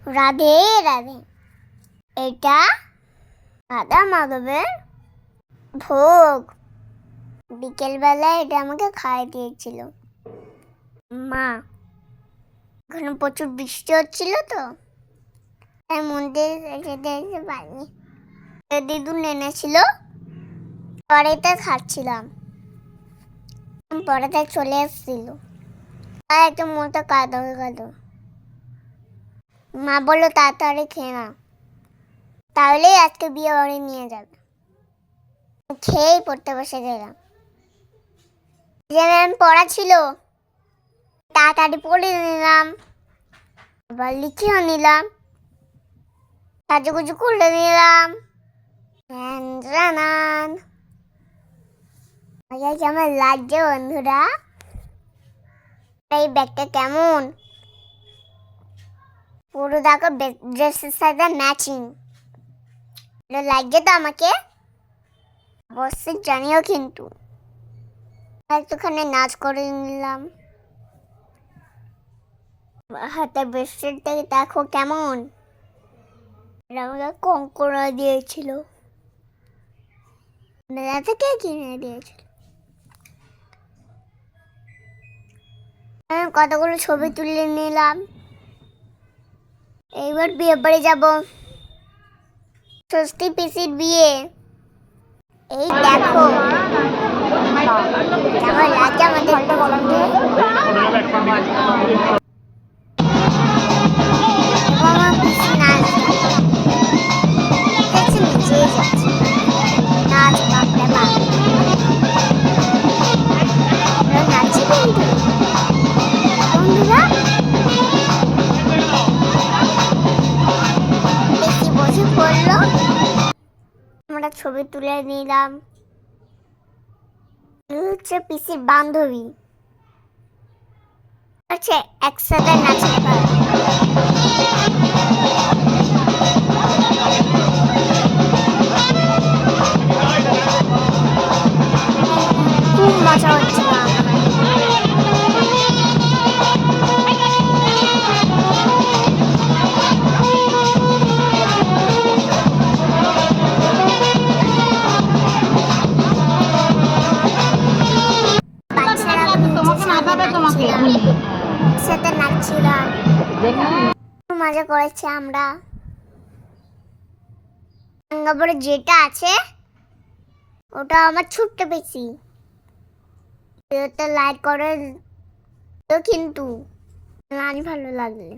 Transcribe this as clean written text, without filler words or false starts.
রাধে রাধে। এটা রাধা মাধবের ভোগ। বিকেলবেলায় এটা আমাকে খাইয়ে দিয়েছিল মা। ওখানে প্রচুর বৃষ্টি হচ্ছিল তো, তাই মন্দির যেতে পারিনি। দিদুন এনেছিল, পরেতে খাচ্ছিলাম, পরে তাই চলে এসেছিল। আর একটু মনটা কাঁদো কাঁদো। মা বললো তাড়াতাড়ি খেয়ে না, তাহলেই আজকে বিয়ে বাড়ি নিয়ে যাবে। খেয়েই পড়তে বসে গেলাম। যে ম্যাম পড়া ছিল তাড়াতাড়ি পড়ে নিলাম, আবার লিখেও নিলাম, সাজুগুজু করে নিলাম। আমার লাগছে বন্ধুরা, এই ব্যাগটা কেমন পুরো দেখো, ড্রেসের সাথে ম্যাচিং। লাগছে তো আমাকে? অবশ্যই জানিও কিন্তু। একটুখানি নাচ করে নিলাম। হাতে ব্রেসলেটটা দেখো কেমন, আমাকে কঙ্কড়া দিয়েছিল, মেলা থেকে কিনে দিয়েছিল। আমি কতগুলো ছবি তুলে নিলাম। এইবার বিয়ে বাড়ি যাবো, ষষ্ঠী পিসির বিয়ে। এই দেখো কেমন লাগে আমাদের আমরা ছবি তুলে নিলাম। হচ্ছে পিসির বান্ধবী, হচ্ছে একসাথে নাচতে পারে। খুব মজা হচ্ছিল। সাথে নাচছিলাম, মজা করেছি আমরা। সিঙ্গাপুরে যেটা আছে ওটা আমার ছোট্ট পিসি। লাইক করে কিন্তু ভালো লাগলে।